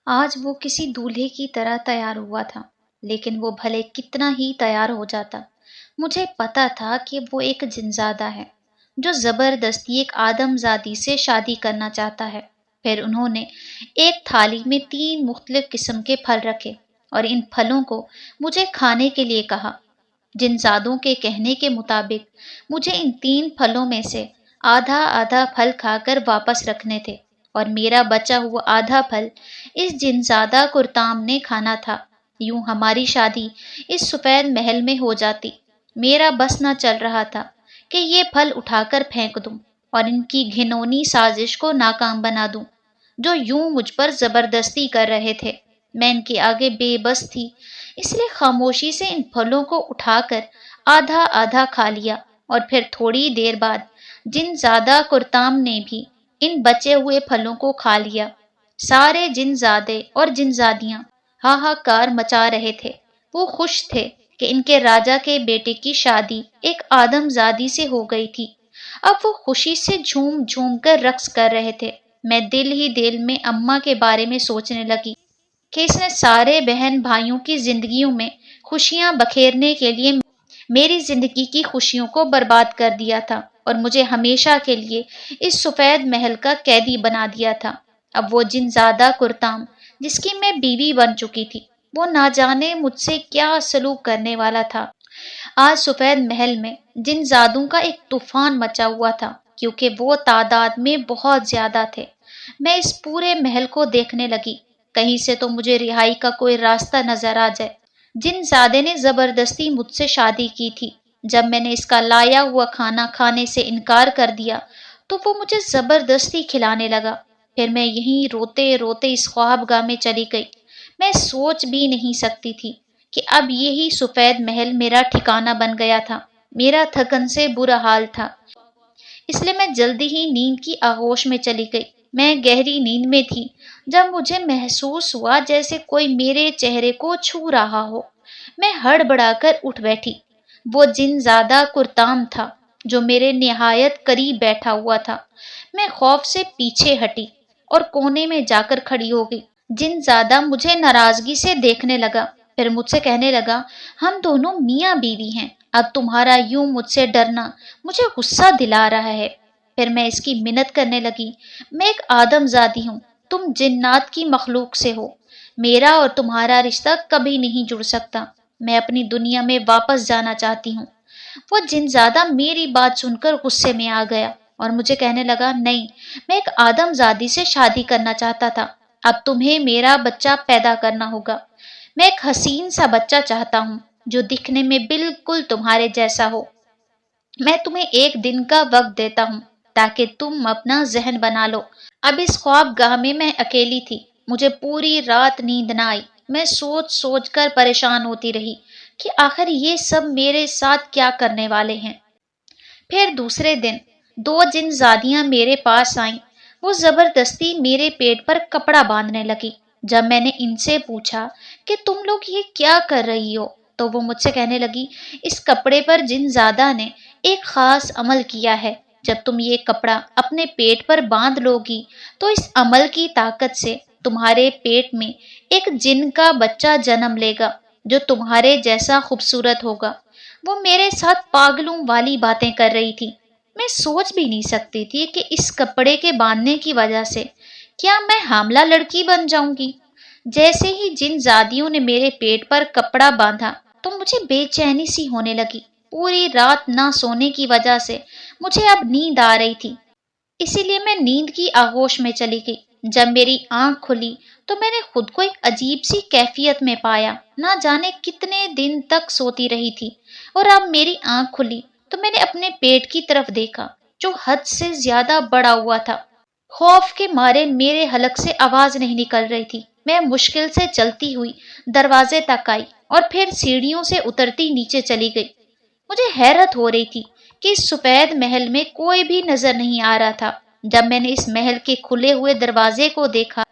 آج وہ کسی دولہے کی طرح تیار ہوا تھا، لیکن وہ بھلے کتنا ہی تیار ہو جاتا، مجھے پتا تھا کہ وہ ایک جنزادہ ہے جو زبردستی ایک آدم زادی سے شادی کرنا چاہتا ہے۔ پھر انہوں نے ایک تھالی میں 3 مختلف قسم کے پھل رکھے اور ان پھلوں کو مجھے کھانے کے لیے کہا۔ جنزادوں کے کہنے کے مطابق مجھے ان 3 پھلوں میں سے آدھا آدھا پھل کھا کر واپس رکھنے تھے اور میرا بچا ہوا آدھا پھل اس جنزادہ کرتام نے کھانا تھا۔ یوں ہماری شادی اس سفید محل میں ہو جاتی۔ میرا بس نہ چل رہا تھا کہ یہ پھل اٹھا کر پھینک دوں اور ان کی گھنونی سازش کو ناکام بنا دوں جو یوں مجھ پر زبردستی کر رہے تھے۔ میں ان کے آگے بے بس تھی، اس لیے خاموشی سے ان پھلوں کو اٹھا کر آدھا آدھا کھا لیا اور پھر تھوڑی دیر بعد جنزادہ کرتام نے بھی ان بچے ہوئے پھلوں کو کھا لیا۔ سارے جنزادے اور جنزادیاں ہاہاکار مچا رہے تھے۔ وہ خوش تھے کہ ان کے راجا کے بیٹے کی شادی ایک آدم زادی سے ہو گئی تھی۔ اب وہ خوشی سے جھوم جھوم کر رقص کر رہے تھے۔ میں دل ہی دل میں اماں کے بارے میں سوچنے لگی کہ اس نے سارے بہن بھائیوں کی زندگیوں میں خوشیاں بکھیرنے کے لیے میری زندگی کی خوشیوں کو برباد کر دیا تھا اور مجھے ہمیشہ کے لیے اس سفید محل کا قیدی بنا دیا تھا۔ اب وہ جنزادہ کرتام جس کی میں بیوی بن چکی تھی، وہ نہ جانے مجھ سے کیا سلوک کرنے والا تھا۔ آج سفید محل میں جنزادوں کا ایک طوفان مچا ہوا تھا کیونکہ وہ تعداد میں بہت زیادہ تھے۔ میں اس پورے محل کو دیکھنے لگی، کہیں سے تو مجھے رہائی کا کوئی راستہ نظر آ جائے۔ جنزادے نے زبردستی مجھ سے شادی کی تھی۔ جب میں نے اس کا لایا ہوا کھانا کھانے سے انکار کر دیا تو وہ مجھے زبردستی کھلانے لگا۔ پھر میں یہیں روتے روتے اس خوابگاہ میں چلی گئی۔ میں سوچ بھی نہیں سکتی تھی کہ اب یہی سفید محل میرا ٹھکانہ بن گیا تھا۔ میرا تھکن سے برا حال تھا، اس لیے میں جلدی ہی نیند کی آغوش میں چلی گئی۔ میں گہری نیند میں تھی جب مجھے محسوس ہوا جیسے کوئی میرے چہرے کو چھو رہا ہو۔ میں ہڑبڑا کر اٹھ بیٹھی۔ وہ جنزادہ کرتام تھا جو میرے نہایت قریب بیٹھا ہوا تھا۔ میں خوف سے پیچھے ہٹی اور کونے میں جا کر کھڑی ہو گئی۔ جنزادہ مجھے ناراضگی سے دیکھنے لگا، پھر مجھ سے کہنے لگا، ہم دونوں میاں بیوی ہیں، اب تمہارا یوں مجھ سے ڈرنا مجھے غصہ دلا رہا ہے۔ پھر میں اس کی منت کرنے لگی، میں ایک آدم زادی ہوں، تم جنات کی مخلوق سے ہو، میرا اور تمہارا رشتہ کبھی نہیں جڑ سکتا، میں اپنی دنیا میں واپس جانا چاہتی ہوں۔ وہ جنزادہ میری بات سن کر غصے میں آ گیا اور مجھے کہنے لگا، نہیں، میں ایک آدم زادی سے شادی کرنا چاہتا تھا، اب تمہیں میرا بچہ پیدا کرنا ہوگا۔ میں ایک حسین سا بچہ چاہتا ہوں جو دکھنے میں بالکل تمہارے جیسا ہو۔ میں تمہیں 1 دن کا وقت دیتا ہوں تاکہ تم اپنا ذہن بنا لو۔ اب اس خوابگاہ میں اکیلی تھی، مجھے پوری رات نیند نہ آئی۔ میں سوچ سوچ کر پریشان ہوتی رہی کہ آخر یہ سب میرے ساتھ کیا کرنے والے ہیں۔ پھر دوسرے دن 2 جنزادیاں میرے پاس آئیں۔ وہ زبردستی میرے پیٹ پر کپڑا باندھنے لگی۔ جب میں نے ان سے پوچھا کہ تم لوگ یہ کیا کر رہی ہو تو وہ مجھ سے کہنے لگی، اس کپڑے پر جنزادہ نے ایک خاص عمل کیا ہے، جب تم یہ کپڑا اپنے پیٹ پر باندھ لو گی تو اس عمل کی طاقت سے تمہارے پیٹ میں ایک جن کا بچہ جنم لے گا جو تمہارے جیسا خوبصورت ہوگا۔ وہ میرے ساتھ پاگلوں والی باتیں کر رہی تھی۔ میں سوچ بھی نہیں سکتی تھی کہ اس کپڑے کے باندھنے کی وجہ سے کیا میں حاملہ لڑکی بن جاؤں گی۔ جیسے ہی جنزادیوں نے میرے پیٹ پر کپڑا باندھا تو مجھے بے چینی سی ہونے لگی۔ پوری رات نہ سونے کی وجہ سے مجھے اب نیند آ رہی تھی، اسی لیے میں نیند کی آغوش میں چلی گئی۔ جب میری آنکھ کھلی تو میں نے خود کو ایک عجیب سی کیفیت میں پایا، نہ جانے کتنے دن تک سوتی رہی تھی، اور اب میری آنکھ کھلی تو میں نے اپنے پیٹ کی طرف دیکھا جو حد سے زیادہ بڑا ہوا تھا۔ خوف کے مارے میرے حلق سے آواز نہیں نکل رہی تھی۔ میں مشکل سے چلتی ہوئی دروازے تک آئی اور پھر سیڑھیوں سے اترتی نیچے چلی گئی۔ مجھے حیرت ہو رہی تھی کہ اس سفید محل میں کوئی بھی نظر نہیں آ رہا تھا۔ جب میں نے اس محل کے کھلے ہوئے دروازے کو دیکھا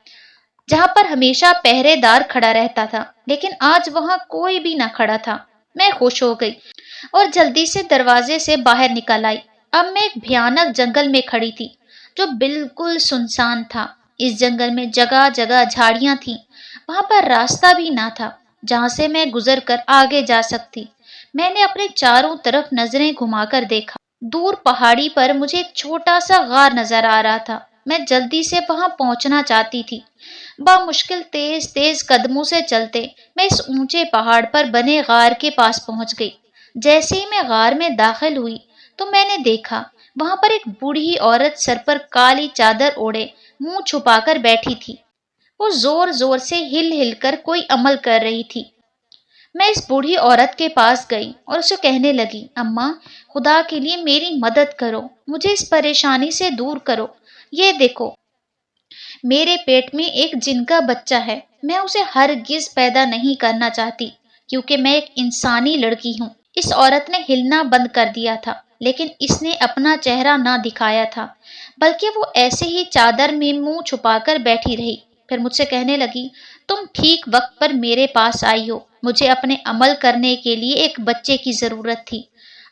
جہاں پر ہمیشہ پہرے دار کھڑا رہتا تھا، لیکن آج وہاں کوئی بھی نہ کھڑا تھا، میں خوش ہو گئی اور جلدی سے دروازے سے باہر نکل آئی۔ اب میں ایک بھیانک جنگل میں کھڑی تھی جو بالکل سنسان تھا۔ اس جنگل میں جگہ جگہ جھاڑیاں تھیں، وہاں پر راستہ بھی نہ تھا جہاں سے میں گزر کر آگے جا سکتی۔ میں نے اپنے چاروں طرف نظریں گھما کر دیکھا۔ دور پہاڑی پر مجھے ایک چھوٹا سا غار نظر آ رہا تھا۔ میں جلدی سے وہاں پہنچنا چاہتی تھی۔ بامشکل تیز تیز قدموں سے چلتے میں اس اونچے پہاڑ پر بنے غار کے پاس پہنچ گئی۔ جیسے ہی میں غار میں داخل ہوئی تو میں نے دیکھا وہاں پر ایک بوڑھی عورت سر پر کالی چادر اوڑھے منہ چھپا کر بیٹھی تھی۔ وہ زور زور سے ہل ہل کر کوئی عمل کر رہی تھی۔ میں اس بوڑھی عورت کے پاس گئی اور اسے کہنے لگی، اماں، خدا کے لیے میری مدد کرو، مجھے اس پریشانی سے دور کرو۔ یہ دیکھو، میرے پیٹ میں ایک جن کا بچہ ہے، میں اسے ہرگز پیدا نہیں کرنا چاہتی کیونکہ میں ایک انسانی لڑکی ہوں۔ اس عورت نے ہلنا بند کر دیا تھا، لیکن اس نے اپنا چہرہ نہ دکھایا تھا، بلکہ وہ ایسے ہی چادر میں منہ چھپا کر بیٹھی رہی۔ پھر مجھ سے کہنے لگی، تم ٹھیک وقت پر میرے پاس آئی ہو، مجھے اپنے عمل کرنے کے لیے ایک بچے کی ضرورت تھی۔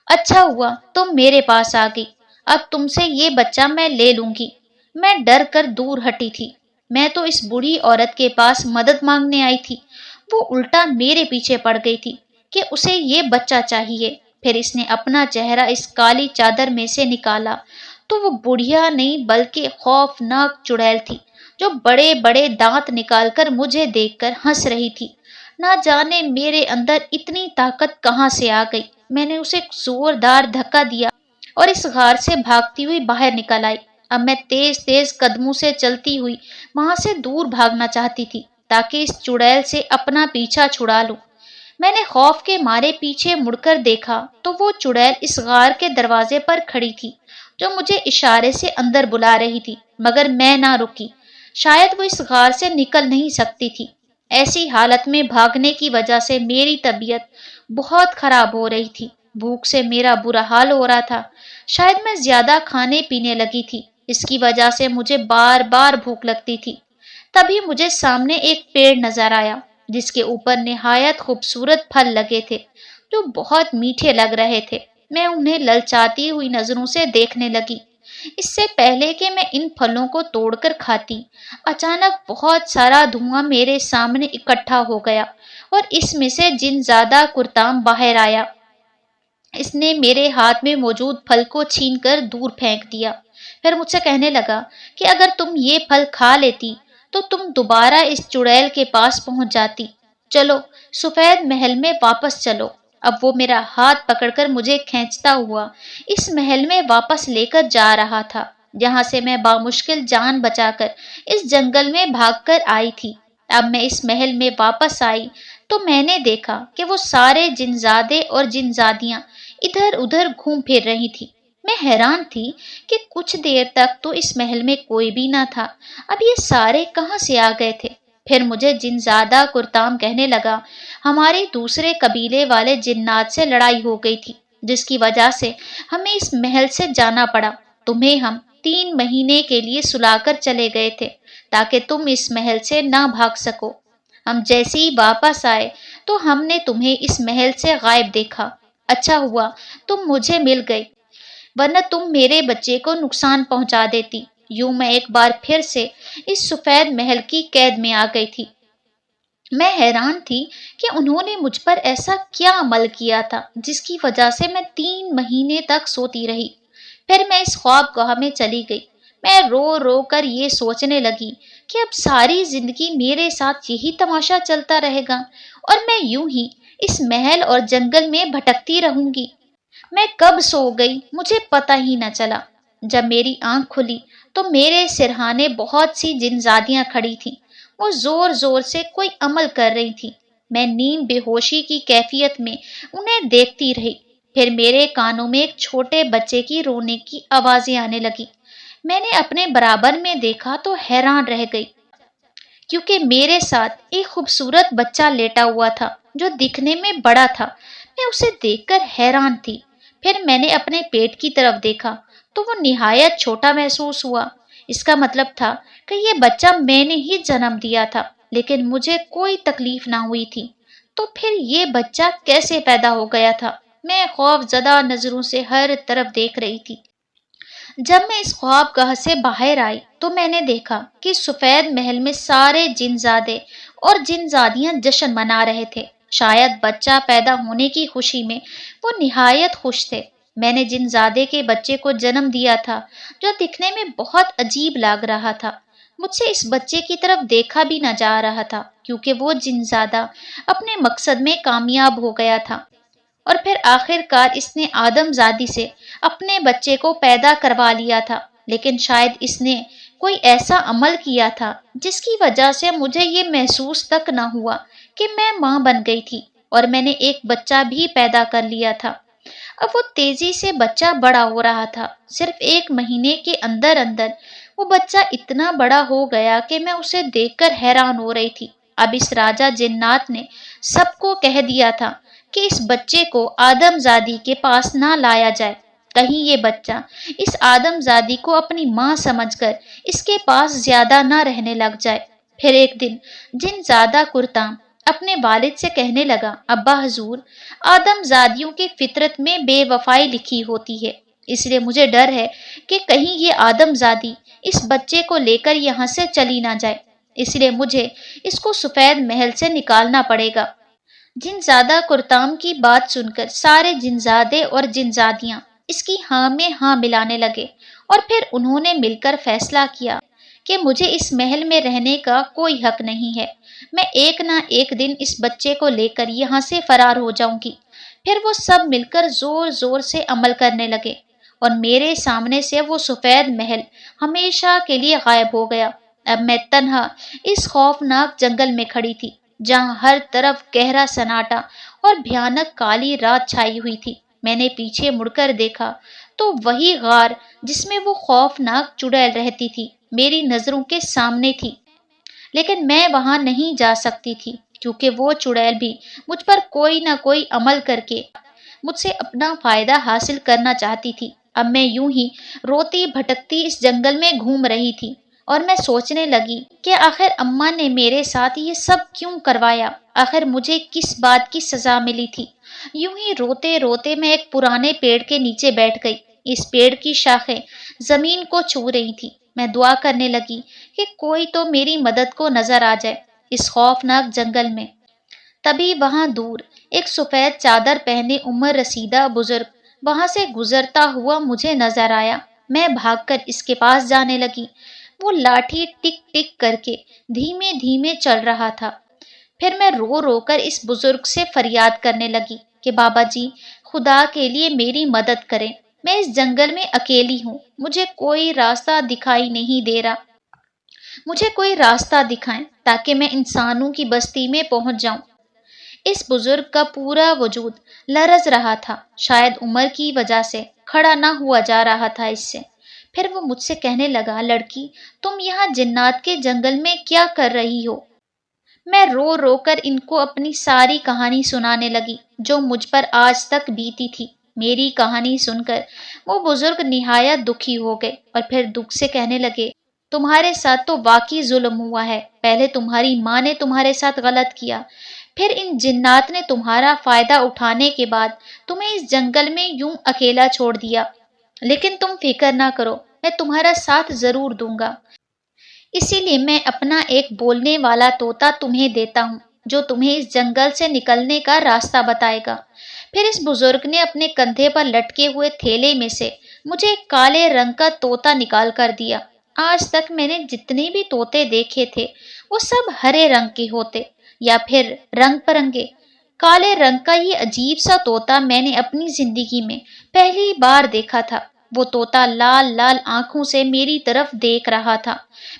اچھا ہوا تم میرے پاس آ گئی، اب تم سے یہ بچہ میں لے لوں گی۔ میں ڈر کر دور ہٹی تھی۔ میں تو اس بوڑھی عورت کے پاس مدد مانگنے آئی تھی، وہ الٹا میرے پیچھے پڑ گئی تھی کہ اسے یہ بچہ چاہیے۔ پھر اس نے اپنا چہرہ اس کالی چادر میں سے نکالا تو وہ بڑھیا نہیں بلکہ خوفناک چڑیل تھی جو بڑے بڑے دانت نکال کر مجھے دیکھ کر ہنس رہی تھی۔ نہ جانے میرے اندر اتنی طاقت کہاں سے آ گئی، میں نے اسے زوردار دھکا دیا اور اس غار سے بھاگتی ہوئی باہر نکل آئی۔ اب میں تیز تیز قدموں سے چلتی ہوئی وہاں سے دور بھاگنا چاہتی تھی تاکہ اس چڑیل سے اپنا پیچھا چھڑا لوں۔ میں نے خوف کے مارے پیچھے مڑ کر دیکھا تو وہ چڑیل اس غار کے دروازے پر کھڑی تھی جو مجھے اشارے سے اندر بلا رہی تھی، مگر میں نہ رکی۔ شاید وہ اس غار سے نکل نہیں سکتی تھی۔ ایسی حالت میں بھاگنے کی وجہ سے میری طبیعت بہت خراب ہو رہی تھی، بھوک سے میرا برا حال ہو رہا تھا۔ شاید میں زیادہ کھانے پینے لگی تھی، اس کی وجہ سے مجھے بار بار بھوک لگتی تھی۔ تبھی مجھے سامنے ایک پیڑ نظر آیا جس کے اوپر نہایت خوبصورت پھل لگے تھے جو بہت میٹھے لگ رہے تھے۔ میں انہیں للچاتی ہوئی نظروں سے دیکھنے لگی۔ اس سے پہلے کہ میں ان پھلوں کو توڑ کر کھاتی، اچانک بہت سارا دھواں میرے سامنے اکٹھا ہو گیا اور اس میں سے جن زادہ کرتام باہر آیا۔ اس نے میرے ہاتھ میں موجود پھل کو چھین کر دور پھینک دیا۔ پھر مجھ سے کہنے لگا کہ اگر تم یہ پھل کھا لیتی تو تم دوبارہ اس چڑیل کے پاس پہنچ جاتی۔ چلو، سفید محل میں واپس چلو۔ اب وہ میرا ہاتھ پکڑ کر مجھے کھینچتا ہوا اس محل میں واپس لے کر جا رہا تھا جہاں سے میں بامشکل جان بچا کر اس جنگل میں بھاگ کر آئی تھی۔ اب میں اس محل میں واپس آئی تو میں نے دیکھا کہ وہ سارے جنزادے اور جنزادیاں ادھر ادھر گھوم پھر رہی تھی۔ میں حیران تھی کہ کچھ دیر تک تو اس محل میں کوئی بھی نہ تھا، اب یہ سارے کہاں سے آ گئے تھے؟ پھر مجھے جنزادہ کرتام کہنے لگا، ہماری دوسرے قبیلے والے جنات سے لڑائی ہو گئی تھی جس کی وجہ سے ہمیں اس محل سے جانا پڑا۔ تمہیں ہم 3 مہینے کے لیے سلا کر چلے گئے تھے تاکہ تم اس محل سے نہ بھاگ سکو۔ ہم جیسے ہی واپس آئے تو ہم نے تمہیں اس محل سے غائب دیکھا۔ اچھا ہوا تم مجھے مل گئی، ورنہ تم میرے بچے کو نقصان پہنچا دیتی۔ یوں میں ایک بار پھر سے اس سفید محل کی قید میں آ گئی تھی۔ میں حیران تھی کہ انہوں نے مجھ پر ایسا کیا عمل کیا تھا جس کی وجہ سے میں 3 مہینے تک سوتی رہی۔ پھر میں اس خواب گاہ میں چلی گئی۔ میں رو رو کر یہ سوچنے لگی کہ اب ساری زندگی میرے ساتھ یہی تماشا چلتا رہے گا اور میں یوں ہی اس محل اور جنگل میں بھٹکتی رہوں گی۔ میں کب سو گئی مجھے پتہ ہی نہ چلا۔ جب میری آنکھ کھلی تو میرے سرہانے بہت سی جنزادیاں کھڑی تھیں، وہ زور زور سے کوئی عمل کر رہی تھیں۔ میں نیم بے ہوشی کی کیفیت میں انہیں دیکھتی رہی۔ پھر میرے کانوں میں ایک چھوٹے بچے کی رونے کی آوازیں آنے لگی۔ میں نے اپنے برابر میں دیکھا تو حیران رہ گئی کیونکہ میرے ساتھ ایک خوبصورت بچہ لیٹا ہوا تھا جو دکھنے میں بڑا تھا۔ میں اسے دیکھ کر حیران تھی۔ پھر میں نے اپنے پیٹ کی طرف دیکھا تو وہ نہایت چھوٹا محسوس ہوا۔ اس کا مطلب تھا کہ یہ بچہ میں نے ہی جنم دیا تھا، لیکن مجھے کوئی تکلیف نہ ہوئی تھی۔ تو پھر یہ بچہ کیسے پیدا ہو گیا تھا؟ میں خوف زدہ نظروں سے ہر طرف دیکھ رہی تھی۔ جب میں اس خواب گاہ سے باہر آئی تو میں نے دیکھا کہ سفید محل میں سارے جن زادے اور جن زادیاں جشن منا رہے تھے۔ شاید بچہ پیدا ہونے کی خوشی میں وہ نہایت خوش تھے۔ میں نے جن زادے کے بچے کو جنم دیا تھا جو دکھنے میں بہت عجیب لگ رہا تھا۔ مجھ سے اس بچے کی طرف دیکھا بھی نہ جا رہا تھا کیونکہ وہ جن زادہ اپنے مقصد میں کامیاب ہو گیا تھا، اور پھر آخر کار اس نے آدم زادی سے اپنے بچے کو پیدا کروا لیا تھا۔ لیکن شاید اس نے کوئی ایسا عمل کیا تھا جس کی وجہ سے مجھے یہ محسوس تک نہ ہوا کہ میں ماں بن گئی تھی اور میں نے ایک بچہ بھی پیدا کر لیا تھا۔ اب وہ تیزی سے بچہ بڑا ہو رہا تھا۔ صرف 1 مہینے کے اندر اندر وہ بچہ اتنا بڑا ہو گیا کہ میں اسے دیکھ کر حیران ہو رہی تھی۔ اب اس راجا جنات نے سب کو کہہ دیا تھا کہ اس بچے کو آدم زادی کے پاس نہ لایا جائے، کہیں یہ بچہ اس آدم زادی کو اپنی ماں سمجھ کر اس کے پاس زیادہ نہ رہنے لگ جائے۔ پھر ایک دن جن زادہ کرتام اپنے والد سے کہنے لگا، ابا حضور، آدم زادیوں کی فطرت میں بے وفائی لکھی ہوتی ہے، اس لیے مجھے ڈر ہے کہ کہیں یہ آدم زادی اس بچے کو لے کر یہاں سے چلی نہ جائے، اس لیے مجھے اس کو سفید محل سے نکالنا پڑے گا۔ جن زادہ کرتام کی بات سن کر سارے جن زادے اور جن زادیاں اس کی ہاں میں ہاں ملانے لگے، اور پھر انہوں نے مل کر فیصلہ کیا کہ مجھے اس محل میں رہنے کا کوئی حق نہیں ہے، میں ایک نہ ایک دن اس بچے کو لے کر یہاں سے فرار ہو جاؤں گی۔ پھر وہ سب مل کر زور زور سے عمل کرنے لگے اور میرے سامنے سے وہ سفید محل ہمیشہ کے لیے غائب ہو گیا۔ اب میں تنہا اس خوفناک جنگل میں کھڑی تھی جہاں ہر طرف گہرا سناٹا اور بھیانک کالی رات چھائی ہوئی تھی۔ میں نے پیچھے مڑ کر دیکھا تو وہی غار جس میں وہ خوفناک چڑیل رہتی تھی میری نظروں کے سامنے تھی، لیکن میں وہاں نہیں جا سکتی تھی کیونکہ وہ چڑیل بھی مجھ پر کوئی نہ کوئی عمل کر کے مجھ سے اپنا فائدہ حاصل کرنا چاہتی تھی۔ اب میں یوں ہی روتی بھٹکتی اس جنگل میں گھوم رہی تھی اور میں سوچنے لگی کہ آخر اماں نے میرے ساتھ یہ سب کیوں کروایا، آخر مجھے کس بات کی سزا ملی تھی۔ یوں ہی روتے روتے میں ایک پرانے پیڑ کے نیچے بیٹھ گئی۔ اس پیڑ کی شاخیں زمین کو چھو رہی تھی۔ میں دعا کرنے لگی کہ کوئی تو میری مدد کو نظر آ جائے اس خوفناک جنگل میں۔ تبھی وہاں دور ایک سفید چادر پہنے عمر رسیدہ بزرگ وہاں سے گزرتا ہوا مجھے نظر آیا۔ میں بھاگ کر اس کے پاس جانے لگی۔ وہ لاٹھی ٹک ٹک کر کے دھیمے دھیمے چل رہا تھا۔ پھر میں رو رو کر اس بزرگ سے فریاد کرنے لگی کہ بابا جی، خدا کے لیے میری مدد کریں، میں اس جنگل میں اکیلی ہوں، مجھے کوئی راستہ دکھائی نہیں دے رہا، مجھے کوئی راستہ دکھائیں تاکہ میں انسانوں کی بستی میں پہنچ جاؤں۔ اس بزرگ کا پورا وجود لرز رہا تھا، شاید عمر کی وجہ سے کھڑا نہ ہوا جا رہا تھا اس سے۔ پھر وہ مجھ سے کہنے لگا، لڑکی، تم یہاں جنات کے جنگل میں کیا کر رہی ہو؟ میں رو رو کر ان کو اپنی ساری کہانی سنانے لگی جو مجھ پر آج تک بیتی تھی۔ میری کہانی سن کر وہ بزرگ نہایت دکھی ہو گئے اور پھر دکھ سے کہنے لگے، تمہارے ساتھ تو واقعی ظلم ہوا ہے، پہلے تمہاری ماں نے تمہارے ساتھ غلط کیا، پھر ان جنات نے تمہارا فائدہ اٹھانے کے بعد تمہیں اس جنگل میں یوں اکیلا چھوڑ دیا، لیکن تم فکر نہ کرو، میں تمہارا ساتھ ضرور دوں گا، اسی لیے میں اپنا ایک بولنے والا طوطا تمہیں دیتا ہوں جو تمہیں اس جنگل سے نکلنے کا راستہ بتائے گا۔ پھر اس بزرگ نے اپنے کندھے پر لٹکے ہوئے تھیلے میں سے مجھے ایک کالے رنگ کا طوطا نکال کر دیا۔ آج تک میں نے جتنے بھی طوطے دیکھے تھے وہ سب ہرے رنگ کے ہوتے یا پھر رنگ پرنگے۔ کالے رنگ کا یہ عجیب سا طوطا میں نے اپنی زندگی میں پہلی بار دیکھا تھا۔ وہ طوطا لال لال آنکھوں سے میری طرف دیکھ رہا تھا۔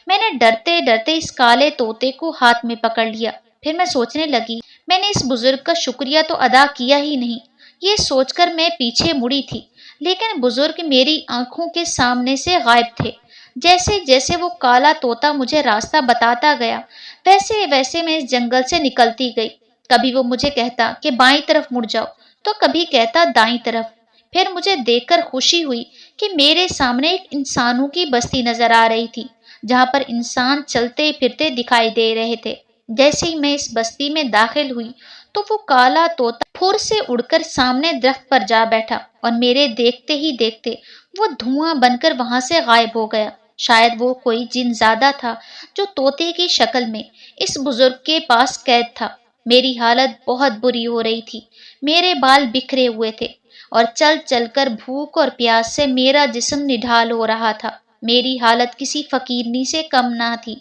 میں نے ڈرتے ڈرتے اس کالے طوطے کو ہاتھ میں پکڑ لیا۔ پھر میں سوچنے لگی، میں نے اس بزرگ کا شکریہ تو ادا کیا ہی نہیں۔ یہ سوچ کر میں پیچھے مڑی تھی، لیکن بزرگ میری آنکھوں کے سامنے سے غائب تھے۔ جیسے جیسے وہ کالا طوطا مجھے راستہ بتاتا گیا ویسے ویسے میں اس جنگل سے نکلتی گئی۔ کبھی وہ مجھے کہتا کہ بائیں طرف مڑ جاؤ تو کبھی کہتا دائیں طرف۔ پھر مجھے دیکھ کر خوشی ہوئی کہ میرے سامنے ایک انسانوں کی بستی نظر آ رہی تھی جہاں پر انسان چلتے پھرتے دکھائی دے رہے تھے۔ جیسے ہی میں اس بستی میں داخل ہوئی تو وہ کالا طوطا پھر سے اڑ کر سامنے درخت پر جا بیٹھا اور میرے دیکھتے ہی دیکھتے وہ دھواں بن کر وہاں سے غائب ہو گیا۔ شاید وہ کوئی جن زادہ تھا جو طوطے کی شکل میں اس بزرگ کے پاس قید تھا۔ میری حالت بہت بری ہو رہی تھی، میرے بال بکھرے ہوئے تھے اور چل چل کر بھوک اور پیاس سے میرا جسم نڈھال ہو رہا تھا۔ میری حالت کسی فقیرنی سے کم نہ تھی۔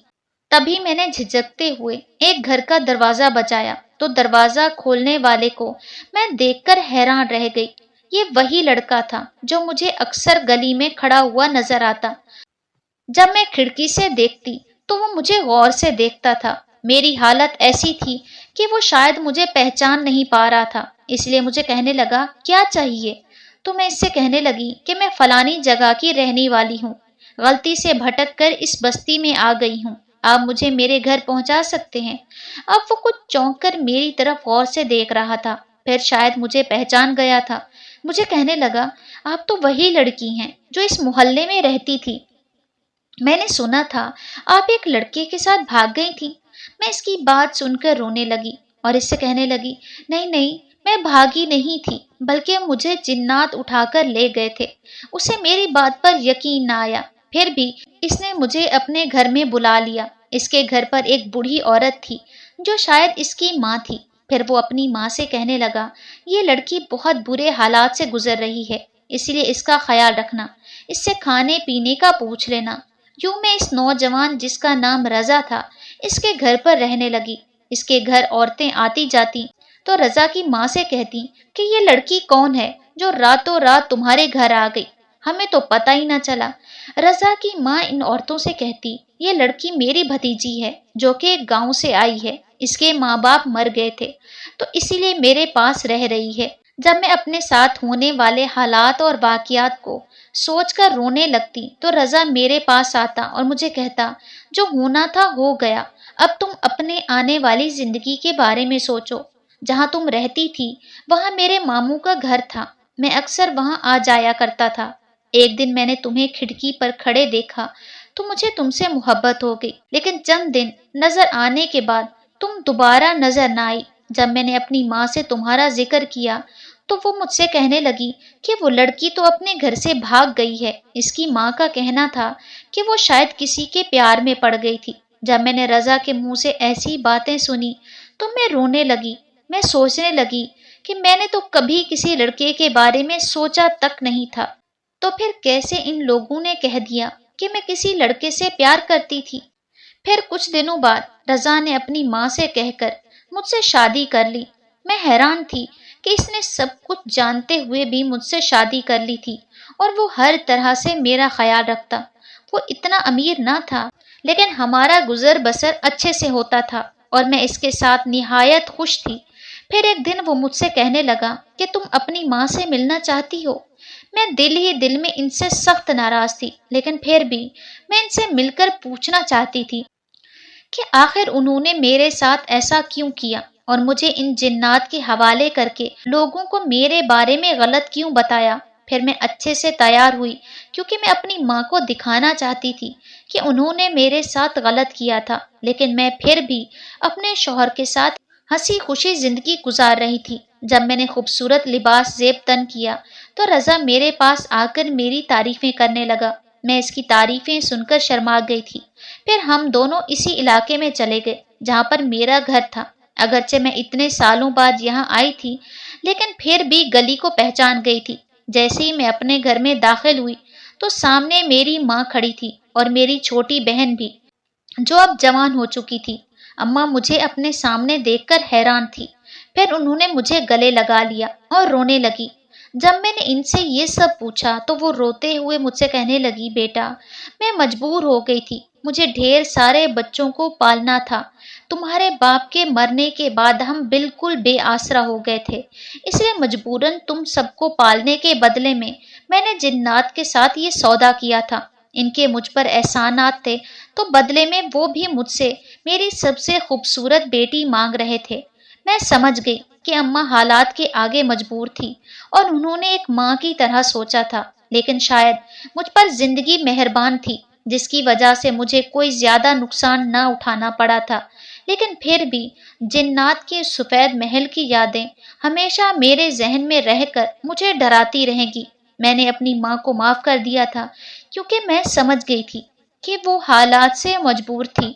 تبھی میں نے جھجکتے ہوئے ایک گھر کا دروازہ بجایا تو دروازہ کھولنے والے کو میں دیکھ کر حیران رہ گئی۔ یہ وہی لڑکا تھا جو مجھے اکثر گلی میں کھڑا ہوا نظر آتا۔ جب میں کھڑکی سے دیکھتی تو وہ مجھے غور سے دیکھتا تھا۔ میری حالت ایسی تھی کہ وہ شاید مجھے پہچان نہیں پا رہا تھا، اس لیے مجھے کہنے لگا کیا چاہیے؟ تو میں اس سے کہنے لگی کہ میں فلانی جگہ کی رہنے والی ہوں، غلطی سے بھٹک کر اس بستی میں آ گئی ہوں، آپ مجھے میرے گھر پہنچا سکتے ہیں؟ اب وہ کچھ چونک کر میری طرف غور سے دیکھ رہا تھا، پھر شاید مجھے پہچان گیا تھا۔ مجھے کہنے لگا آپ تو وہی لڑکی ہیں جو اس محلے میں رہتی تھی، میں نے سنا تھا آپ ایک لڑکے کے ساتھ بھاگ گئی تھی۔ میں اس کی بات سن کر رونے لگی اور اس سے کہنے لگی نہیں نہیں، میں بھاگی نہیں تھی بلکہ مجھے جنات اٹھا کر لے گئے تھے۔ اسے میری بات پر یقین نہ آیا، پھر بھی اس نے مجھے اپنے گھر میں بلا لیا۔ اس کے گھر پر ایک بوڑھی عورت تھی جو شاید اس کی ماں تھی۔ پھر وہ اپنی ماں سے کہنے لگا یہ لڑکی بہت برے حالات سے گزر رہی ہے، اس لیے اس کا خیال رکھنا، اس سے کھانے پینے کا پوچھ لینا۔ یوں میں اس نوجوان جس کا نام رضا تھا اس کے گھر پر رہنے لگی۔ اس کے گھر عورتیں آتی جاتی تو رضا کی ماں سے کہتی کہ یہ لڑکی کون ہے جو راتوں رات تمہارے گھر آ گئی، ہمیں تو پتہ ہی نہ چلا۔ رضا کی ماں ان عورتوں سے کہتی یہ لڑکی میری بھتیجی ہے جو کہ ایک گاؤں سے آئی ہے، اس کے ماں باپ مر گئے تھے تو اسی لیے میرے پاس رہ رہی ہے۔ جب میں اپنے ساتھ ہونے والے حالات اور واقعات کو سوچ کر رونے لگتی تو رضا میرے پاس آتا اور مجھے کہتا جو ہونا تھا ہو گیا، اب تم اپنے آنے والی زندگی کے بارے میں سوچو۔ جہاں تم رہتی تھی وہاں میرے ماموں کا گھر تھا، میں اکثر وہاں آ جایا کرتا تھا۔ ایک دن میں نے تمہیں کھڑکی پر کھڑے دیکھا تو مجھے تم سے محبت ہو گئی، لیکن چند دن نظر آنے کے بعد تم دوبارہ نظر نہ آئی۔ جب میں نے اپنی ماں سے تمہارا ذکر کیا تو وہ مجھ سے کہنے لگی کہ وہ لڑکی تو اپنے گھر سے بھاگ گئی ہے، اس کی ماں کا کہنا تھا کہ وہ شاید کسی کے پیار میں پڑ گئی تھی۔ جب میں نے رضا کے منہ سے ایسی باتیں سنی تو میں رونے لگی۔ میں سوچنے لگی کہ میں نے تو کبھی کسی لڑکے کے بارے میں سوچا تک نہیں تھا، تو پھر کیسے ان لوگوں نے کہہ دیا کہ میں کسی لڑکے سے پیار کرتی تھی۔ پھر کچھ دنوں بعد رضا نے اپنی ماں سے کہہ کر مجھ سے شادی کر لی۔ میں حیران تھی کہ اس نے سب کچھ جانتے ہوئے بھی مجھ سے شادی کر لی تھی اور وہ ہر طرح سے میرا خیال رکھتا۔ وہ اتنا امیر نہ تھا لیکن ہمارا گزر بسر اچھے سے ہوتا تھا اور میں اس کے ساتھ نہایت خوش تھی۔ پھر ایک دن وہ مجھ سے کہنے لگا کہ تم اپنی ماں سے ملنا چاہتی ہو۔ میں دل ہی دل میں ان سے سخت ناراض تھی، لیکن پھر بھی میں ان سے مل کر پوچھنا چاہتی تھی کہ آخر انہوں نے میرے ساتھ ایسا کیوں کیا اور مجھے ان جنات کے حوالے کر کے لوگوں کو میرے بارے میں غلط کیوں بتایا۔ پھر میں اچھے سے تیار ہوئی کیونکہ میں اپنی ماں کو دکھانا چاہتی تھی کہ انہوں نے میرے ساتھ غلط کیا تھا، لیکن میں پھر بھی اپنے شوہر کے ساتھ ہنسی خوشی زندگی گزار رہی تھی۔ جب میں نے خوبصورت لباس زیب تن کیا تو رضا میرے پاس آ کر میری تعریفیں کرنے لگا۔ میں اس کی تعریفیں سن کر شرما گئی تھی۔ پھر ہم دونوں اسی علاقے میں چلے گئے جہاں پر میرا گھر تھا۔ اگرچہ میں اتنے سالوں بعد یہاں آئی تھی لیکن پھر بھی گلی کو پہچان گئی تھی۔ جیسے ہی میں اپنے گھر میں داخل ہوئی تو سامنے میری ماں کھڑی تھی اور میری چھوٹی بہن بھی جو اب جوان ہو چکی تھی۔ اماں مجھے اپنے سامنے دیکھ کر حیران تھی، پھر انہوں نے مجھے گلے لگا لیا اور رونے لگی۔ جب میں نے ان سے یہ سب پوچھا تو وہ روتے ہوئے مجھ سے کہنے لگی بیٹا میں مجبور ہو گئی تھی، مجھے ڈھیر سارے بچوں کو پالنا تھا، تمہارے باپ کے مرنے کے بعد ہم بالکل بے آسرا ہو گئے تھے، اس لیے مجبوراً تم سب کو پالنے کے بدلے میں نے جنات کے ساتھ یہ سودا کیا تھا۔ ان کے مجھ پر احسانات تھے تو بدلے میں وہ بھی مجھ سے میری سب سے خوبصورت بیٹی مانگ رہے تھے۔ میں سمجھ گئی کہ اماں حالات کے آگے مجبور تھی اور انہوں نے ایک ماں کی طرح سوچا تھا، لیکن شاید مجھ پر زندگی مہربان تھی جس کی وجہ سے مجھے کوئی زیادہ نقصان نہ اٹھانا پڑا تھا۔ لیکن پھر بھی جنات کے سفید محل کی یادیں ہمیشہ میرے ذہن میں رہ کر مجھے ڈراتی رہیں گی۔ میں نے اپنی ماں کو معاف کر دیا تھا کیونکہ میں سمجھ گئی تھی کہ وہ حالات سے مجبور تھی۔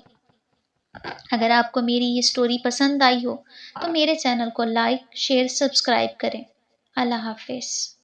اگر آپ کو میری یہ سٹوری پسند آئی ہو تو میرے چینل کو لائک، شیئر، سبسکرائب کریں۔ اللہ حافظ۔